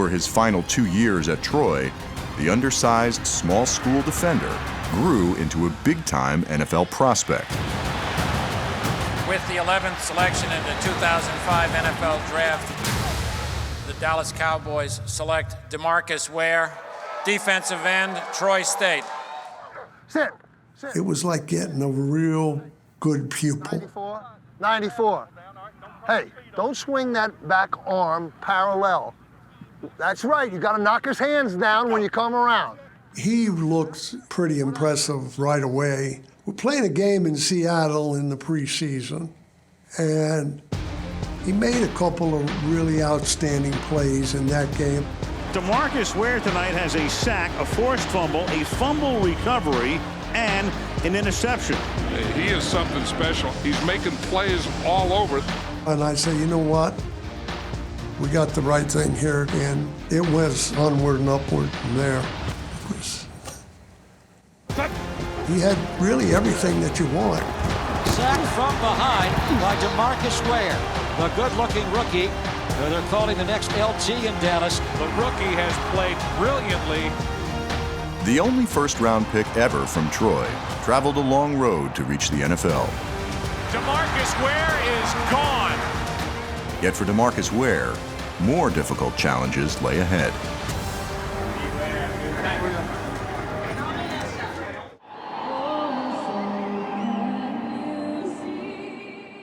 Over his final 2 years at Troy, the undersized small school defender grew into a big-time NFL prospect. With the 11th selection in the 2005 NFL Draft, the Dallas Cowboys select DeMarcus Ware, defensive end, Troy State. Sit. It was like getting a real good pupil. 94. 94. Hey, don't swing that back arm parallel. That's right, you gotta knock his hands down when you come around. He looked pretty impressive right away. We're playing a game in Seattle in the preseason, and he made a couple of really outstanding plays in that game. DeMarcus Ware tonight has a sack, a forced fumble, a fumble recovery, and an interception. He is something special. He's making plays all over. And I say, you know what? We got the right thing here, and it was onward and upward from there. He had really everything that you want. Sacked from behind by DeMarcus Ware, the good-looking rookie. They're calling the next LT in Dallas. The rookie has played brilliantly. The only first-round pick ever from Troy traveled a long road to reach the NFL. DeMarcus Ware is gone. Yet for DeMarcus Ware, more difficult challenges lay ahead.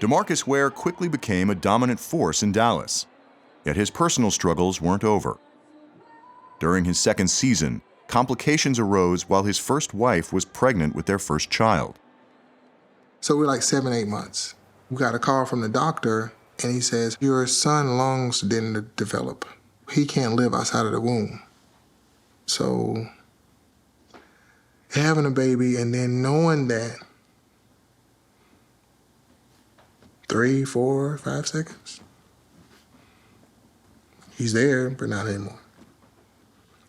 DeMarcus Ware quickly became a dominant force in Dallas, yet his personal struggles weren't over. During his second season, complications arose while his first wife was pregnant with their first child. So we're like 7, 8 months. We got a call from the doctor, and he says, your son's lungs didn't develop. He can't live outside of the womb. So having a baby and then knowing that 3, 4, 5 seconds, he's there, but not anymore.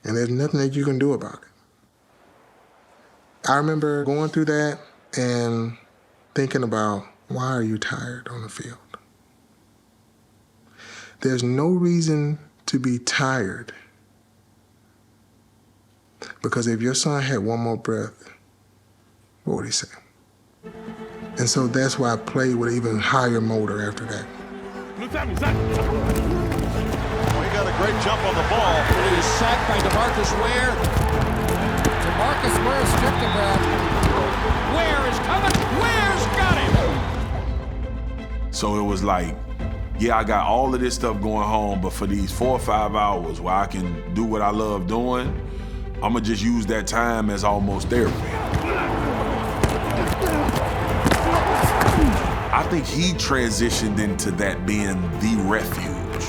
And there's nothing that you can do about it. I remember going through that and thinking about, why are you tired on the field? There's no reason to be tired, because if your son had one more breath, what would he say? And so that's why I played with an even higher motor after that. He got a great jump on the ball. He is sacked by DeMarcus Ware. DeMarcus Ware stripped the ball. Ware is coming. Ware's got him. So it was like, yeah, I got all of this stuff going home, but for these 4 or 5 hours where I can do what I love doing, I'm gonna just use that time as almost therapy. I think he transitioned into that being the refuge.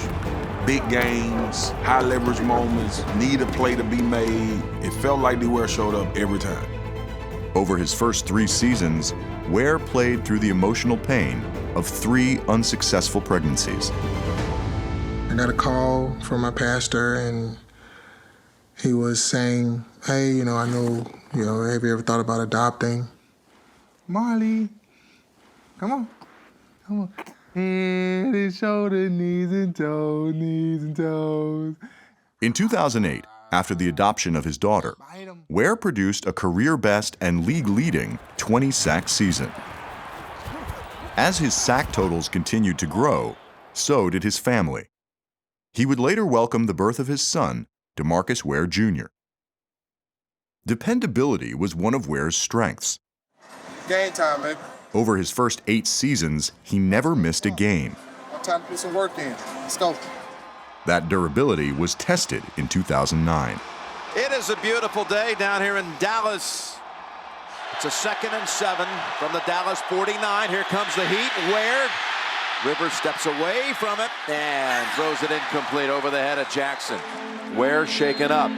Big games, high leverage moments, need a play to be made. It felt like Ware showed up every time. Over his first 3 seasons, Ware played through the emotional pain of 3 unsuccessful pregnancies. I got a call from my pastor, and he was saying, hey, I know, have you ever thought about adopting? Marley, come on. Head and shoulder, knees and toes, knees and toes. In 2008, after the adoption of his daughter, Ware produced a career-best and league-leading 20-sack season. As his sack totals continued to grow, so did his family. He would later welcome the birth of his son, DeMarcus Ware Jr. Dependability was one of Ware's strengths. Game time, baby. Over his first 8 seasons, he never missed a game. Time to put some work in. Let's go. That durability was tested in 2009. It is a beautiful day down here in Dallas. It's a 2nd and 7 from the Dallas 49. Here comes the heat. Ware. Rivers steps away from it and throws it incomplete over the head of Jackson. Ware shaken up.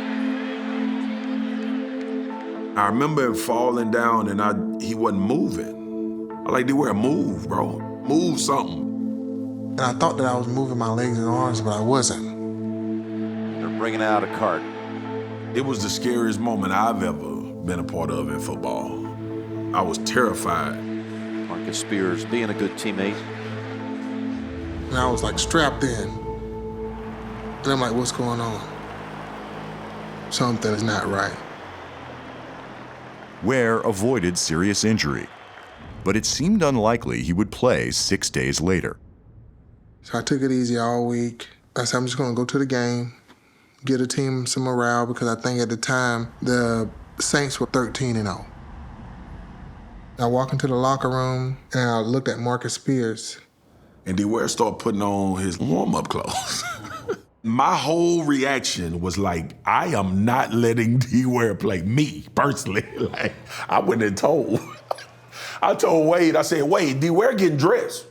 I remember him falling down and he wasn't moving. I like, Ware, move, bro. Move something. And I thought that I was moving my legs and arms, but I wasn't. They're bringing out a cart. It was the scariest moment I've ever been a part of in football. I was terrified. Marcus Spears being a good teammate. And I was like strapped in. And I'm like, what's going on? Something is not right. Ware avoided serious injury, but it seemed unlikely he would play 6 days later. So I took it easy all week. I said, I'm just going to go to the game, get a team some morale, because I think at the time the Saints were 13-0. I walked into the locker room and I looked at Marcus Spears. And Ware started putting on his warm-up clothes. My whole reaction was like, I am not letting Ware play, me, personally. Like, I went and told. I told Wade, I said, Wade, Ware getting dressed.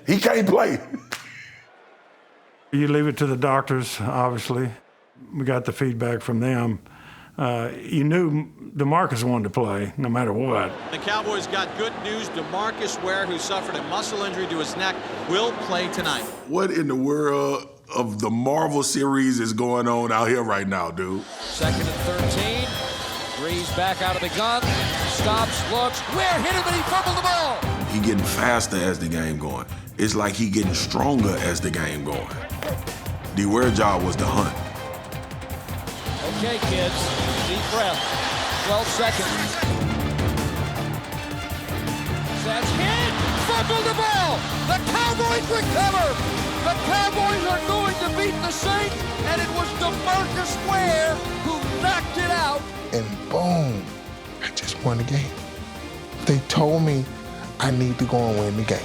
He can't play. You leave it to the doctors, obviously. We got the feedback from them. You knew DeMarcus wanted to play, no matter what. The Cowboys got good news. DeMarcus Ware, who suffered a muscle injury to his neck, will play tonight. What in the world of the Marvel series is going on out here right now, dude? 2nd and 13. Breeze back out of the gun. Stops, looks. Ware hit him and he fumbled the ball. He getting faster as the game going. It's like he getting stronger as the game going. Ware's job was to hunt. Okay, kids, deep breath. 12 seconds. That's hit! Fumbled the ball! The Cowboys recover! The Cowboys are going to beat the Saints, and it was DeMarcus Ware who knocked it out. And boom, I just won the game. They told me I need to go and win the game.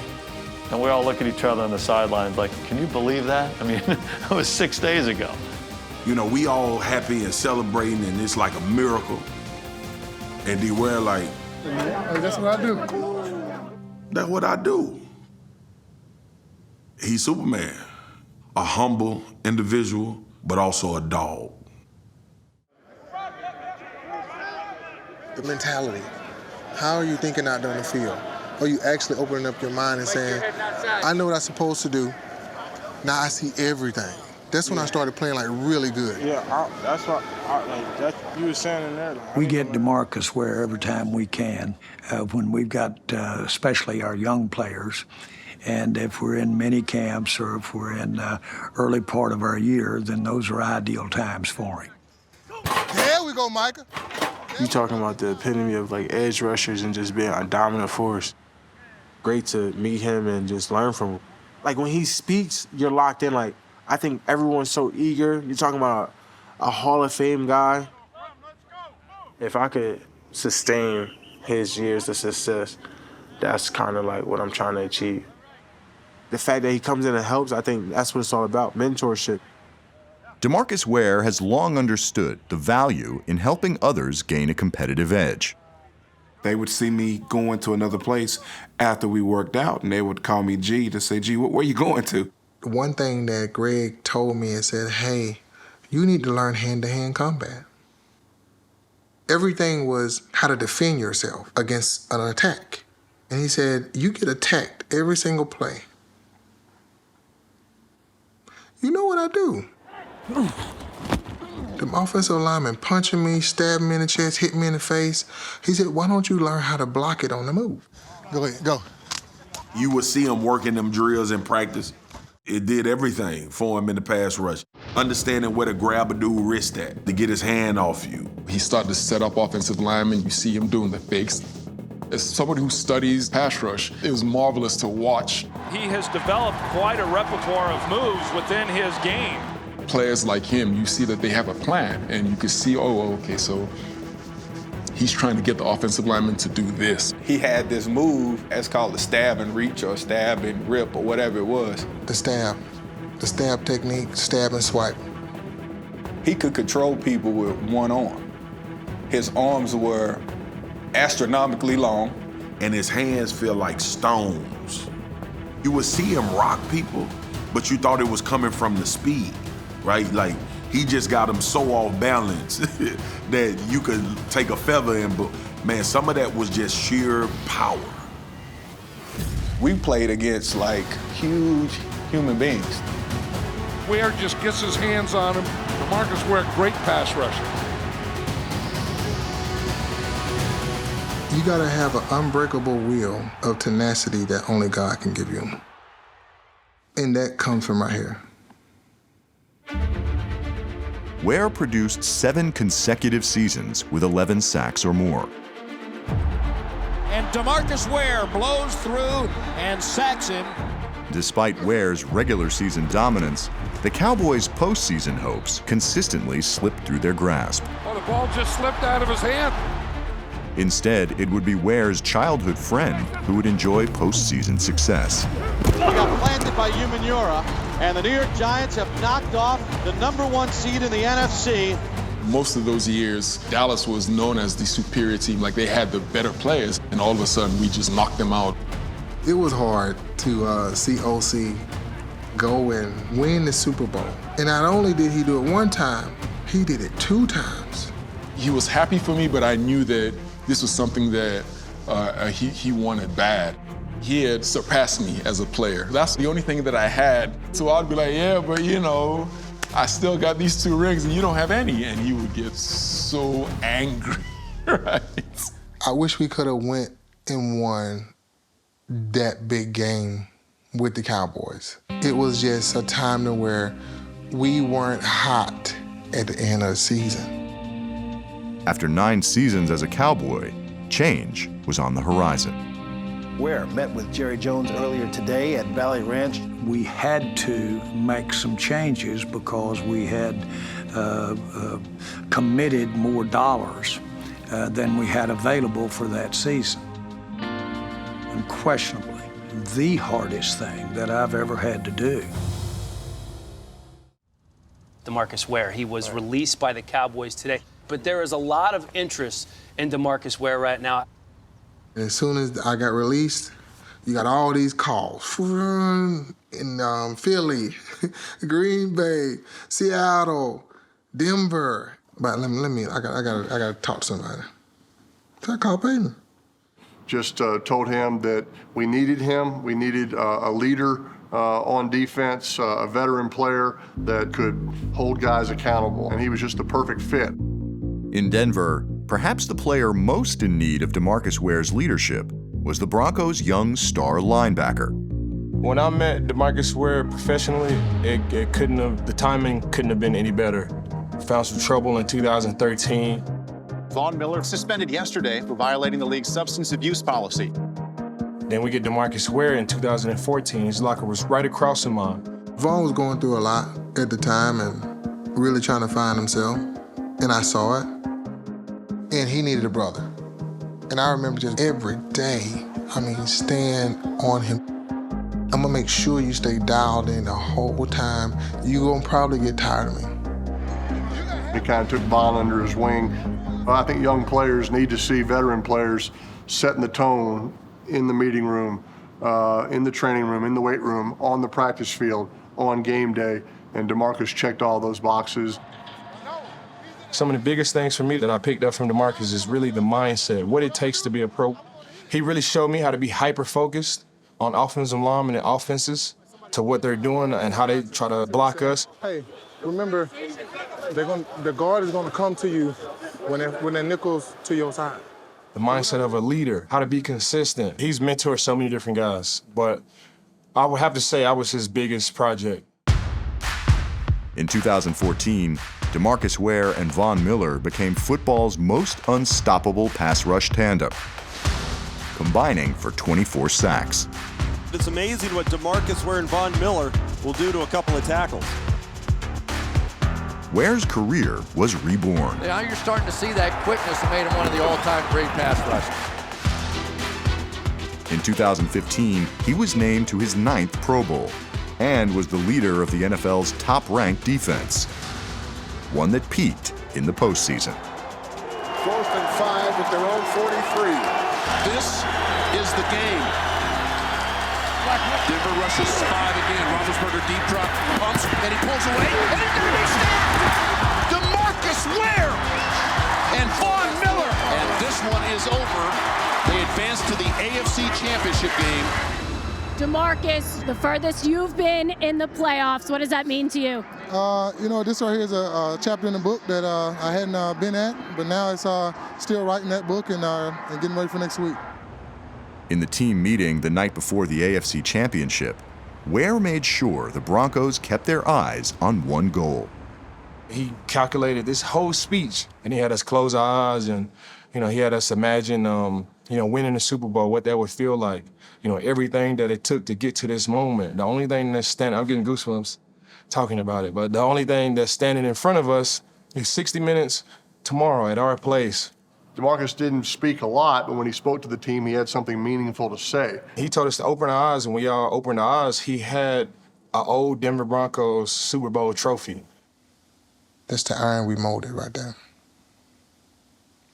And we all look at each other on the sidelines like, can you believe that? I mean, that was 6 days ago. You know, we all happy and celebrating, and it's like a miracle. And Ware like, that's what I do. That's what I do. He's Superman, a humble individual, but also a dog. The mentality. How are you thinking out there on the field? Are you actually opening up your mind and saying, I know what I'm supposed to do. Now I see everything. That's when I started playing like really good. Yeah, that's what you were saying in there. We get DeMarcus Ware every time we can, when we've got especially our young players. And if we're in mini camps or if we're in early part of our year, then those are ideal times for him. There we go, Micah. You talking about the epitome of like edge rushers and just being a dominant force. Great to meet him and just learn from him. Like when he speaks, you're locked in. Like I think everyone's so eager. You're talking about a Hall of Fame guy. If I could sustain his years of success, that's kind of like what I'm trying to achieve. The fact that he comes in and helps, I think that's what it's all about, mentorship. DeMarcus Ware has long understood the value in helping others gain a competitive edge. They would see me going to another place after we worked out, and they would call me G to say, G, where you going to? One thing that Greg told me is said, hey, you need to learn hand-to-hand combat. Everything was how to defend yourself against an attack. And he said, you get attacked every single play. You know what I do? The offensive lineman punching me, stabbing me in the chest, hitting me in the face. He said, why don't you learn how to block it on the move? Go ahead, go. You would see him working them drills in practice. It did everything for him in the pass rush. Understanding where to grab a dude's wrist at to get his hand off you. He started to set up offensive linemen. You see him doing the fakes. As somebody who studies pass rush, it was marvelous to watch. He has developed quite a repertoire of moves within his game. Players like him, you see that they have a plan, and you can see, oh, okay, so he's trying to get the offensive lineman to do this. He had this move, that's called the stab and reach or stab and rip or whatever it was. The stab technique, stab and swipe. He could control people with one arm. His arms were astronomically long. And his hands feel like stones. You would see him rock people, but you thought it was coming from the speed, right? Like, he just got him so off balance that you could take a feather in, but man, some of that was just sheer power. We played against like huge human beings. Ware just gets his hands on him. DeMarcus Ware, great pass rusher. You gotta have an unbreakable will of tenacity that only God can give you. And that comes from right here. Ware produced 7 consecutive seasons with 11 sacks or more. And DeMarcus Ware blows through and sacks him. Despite Ware's regular season dominance, the Cowboys' postseason hopes consistently slipped through their grasp. Well, the ball just slipped out of his hand. Instead, it would be Ware's childhood friend who would enjoy postseason success. He got planted by Umanura, and the New York Giants have knocked off the #1 seed in the NFC. Most of those years, Dallas was known as the superior team, like they had the better players, and all of a sudden we just knocked them out. It was hard to see OC go and win the Super Bowl. And not only did he do it one time, he did it 2 times. He was happy for me, but I knew that this was something that he wanted bad. He had surpassed me as a player. That's the only thing that I had. So I'd be like, yeah, but you know, I still got these 2 rings and you don't have any. And he would get so angry, right? I wish we could have went and won that big game with the Cowboys. It was just a time to where we weren't hot at the end of the season. After 9 seasons as a Cowboy, change was on the horizon. Ware met with Jerry Jones earlier today at Valley Ranch. We had to make some changes because we had committed more dollars than we had available for that season. Unquestionably, the hardest thing that I've ever had to do. DeMarcus Ware, he was released by the Cowboys today, but there is a lot of interest in DeMarcus Ware right now. As soon as I got released, you got all these calls in Philly, Green Bay, Seattle, Denver. But I gotta talk to somebody. So I called Peyton. Just told him that we needed him. We needed a leader on defense, a veteran player that could hold guys accountable, and he was just the perfect fit. In Denver, perhaps the player most in need of DeMarcus Ware's leadership was the Broncos' young star linebacker. When I met DeMarcus Ware professionally, the timing couldn't have been any better. Found some trouble in 2013. Von Miller suspended yesterday for violating the league's substance abuse policy. Then we get DeMarcus Ware in 2014. His locker was right across from mine. Vaughn was going through a lot at the time and really trying to find himself. And I saw it. And he needed a brother. And I remember just every day, staying on him. I'm gonna make sure you stay dialed in the whole time. You're gonna probably get tired of me. He kind of took Vaughn under his wing. I think young players need to see veteran players setting the tone in the meeting room, in the training room, in the weight room, on the practice field, on game day. And DeMarcus checked all those boxes. Some of the biggest things for me that I picked up from DeMarcus is really the mindset, what it takes to be a pro. He really showed me how to be hyper-focused on offensive linemen and offenses to what they're doing and how they try to block us. Hey, remember, the guard is going to come to you when that nickel's to your side. The mindset of a leader, how to be consistent. He's mentored so many different guys, but I would have to say I was his biggest project. In 2014, DeMarcus Ware and Von Miller became football's most unstoppable pass rush tandem, combining for 24 sacks. It's amazing what DeMarcus Ware and Von Miller will do to a couple of tackles. Ware's career was reborn. Now you're starting to see that quickness that made him one of the all-time great pass rushers. In 2015, he was named to his 9th Pro Bowl and was the leader of the NFL's top-ranked defense, one that peaked in the postseason. 4th and 5 at their own 43. This is the game. Denver rushes 5 again. Roethlisberger deep drop, pumps, and he pulls away, and he's going to be stopped! DeMarcus Ware and Von Miller. And this one is over. They advance to the AFC Championship game. DeMarcus, the furthest you've been in the playoffs, what does that mean to you? This right here is a chapter in the book that I hadn't been at, but now it's still writing that book and getting ready for next week. In the team meeting the night before the AFC Championship, Ware made sure the Broncos kept their eyes on one goal: He calculated this whole speech, and he had us close our eyes, and he had us imagine, winning the Super Bowl, what that would feel like. Everything that it took to get to this moment. The only thing that's standing, I'm getting goosebumps talking about it, but the only thing that's standing in front of us is 60 minutes tomorrow at our place. DeMarcus didn't speak a lot, but when he spoke to the team, he had something meaningful to say. He told us to open our eyes, and when y'all opened our eyes, he had an old Denver Broncos Super Bowl trophy. That's the iron we molded right there.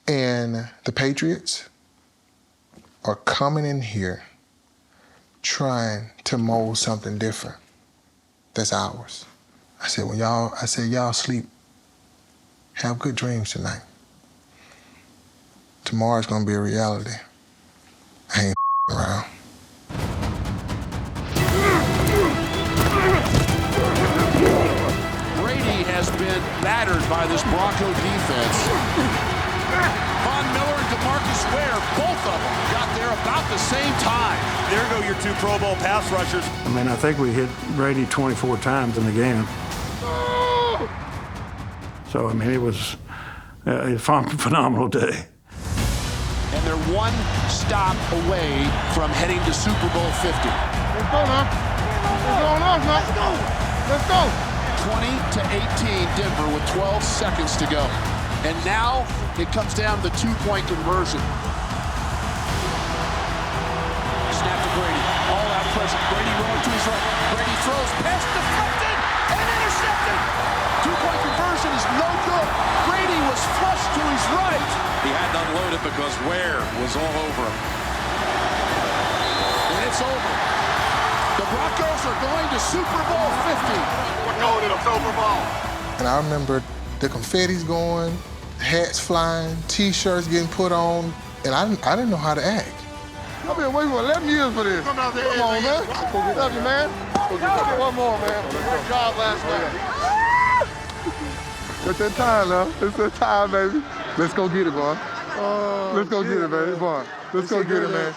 And the Patriots are coming in here trying to mold something different that's ours. I said, y'all sleep, have good dreams tonight. Tomorrow's gonna be a reality. I ain't around. Brady has been battered by this Bronco defense. Von Miller and DeMarcus Ware, both of them got there about the same time. There go your two Pro Bowl pass rushers. I mean, I think we hit Brady 24 times in the game. So, I mean, it was a phenomenal day. And they're one stop away from heading to Super Bowl 50. Let's go now. Let's go now, man. Let's go. Let's go. 20-18 Denver with 12 seconds to go. And now it comes down to the two-point conversion. Snap to Brady. All out pressure. Brady rolling to his right. Brady throws. Pass deflected and intercepted. Two-point conversion is no good. Brady was flushed to his right. He had to unload it because Ware was all over him. And it's over. The Broncos are going to Super Bowl 50. We're going to the Super Bowl. And I remember the confetti's going, hats flying, T-shirts getting put on, and I didn't know how to act. I've been waiting for 11 years for this. Come on, man. Love you, man. One more, man. Great job last night. It's that time now. It's that time, baby. Let's go get it, boy. Let's go get it, baby. Boy. Let's go get it, man.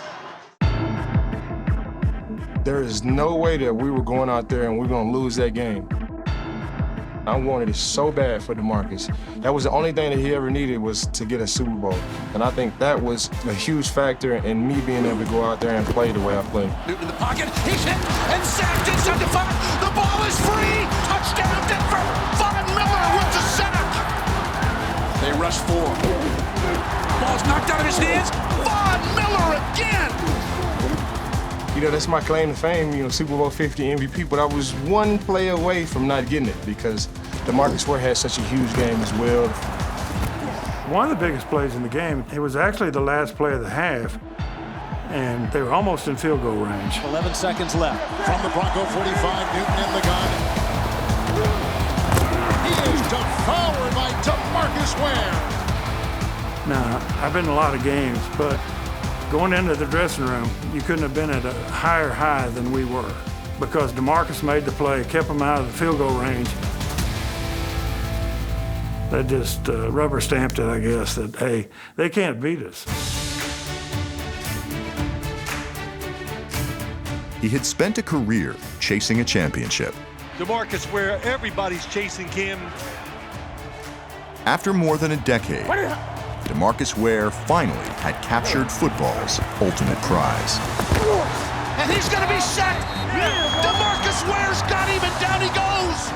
There is no way that we were going out there and we're going to lose that game. I wanted it so bad for DeMarcus. That was the only thing that he ever needed was to get a Super Bowl. And I think that was a huge factor in me being able to go out there and play the way I played. Newton in the pocket. He's hit and sacked inside the 5. The ball is free. Touchdown, Denver. Von Miller with the sack. They rush 4. Ball's knocked out of his hands. Von Miller again. That's my claim to fame, Super Bowl 50 MVP, but I was one play away from not getting it because DeMarcus Ware had such a huge game as well. One of the biggest plays in the game, it was actually the last play of the half, and they were almost in field goal range. 11 seconds left. From the Bronco 45, Newton in the gun. He is devoured by DeMarcus Ware. Now, I've been in a lot of games, but going into the dressing room, you couldn't have been at a higher high than we were because DeMarcus made the play, kept them out of the field goal range. That just rubber stamped it, I guess, that, hey, they can't beat us. He had spent a career chasing a championship. DeMarcus Ware, everybody's chasing him. After more than a decade, DeMarcus Ware finally had captured football's ultimate prize. And he's going to be sacked. DeMarcus Ware's got him, and down he goes.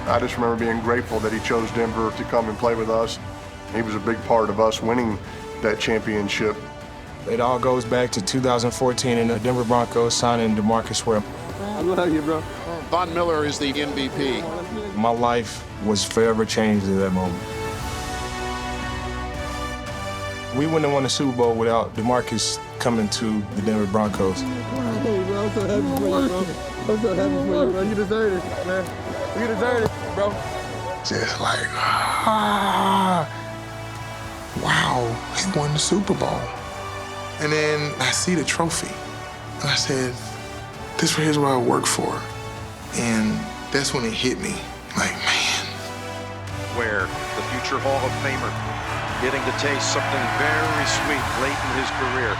I just remember being grateful that he chose Denver to come and play with us. He was a big part of us winning that championship. It all goes back to 2014 and the Denver Broncos signing DeMarcus Ware. I love you, bro. Von Miller is the MVP. My life was forever changed at that moment. We wouldn't have won the Super Bowl without DeMarcus coming to the Denver Broncos. Hey, bro, I'm so happy for you, bro. I'm so happy for you, bro. You deserve it, man. You deserve it, bro. Just like, wow, he won the Super Bowl. And then I see the trophy. And I said, this right here is what I work for. And that's when it hit me. Like, man. Ware, the future Hall of Famer, getting to taste something very sweet late in his career.